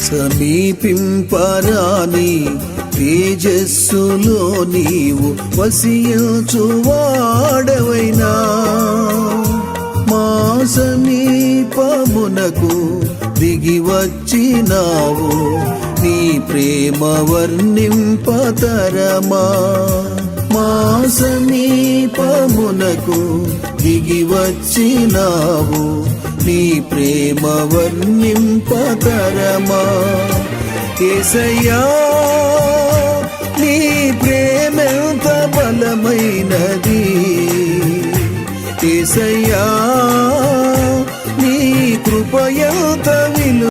సమీపింపరాని తేజస్సులో నీవు వసించువాడవైనా మా సమీపమునకు దిగి వచ్చినావు నీ ప్రేమ వర్ణింపతరమా మా సమీపమునకు దిగి వచ్చినావు నీ ప్రేమ వర్ణింపతరమా యేసయ్యా నీ ప్రేమెంత బలమైనది యేసయ్యా నీ కృప ఎంత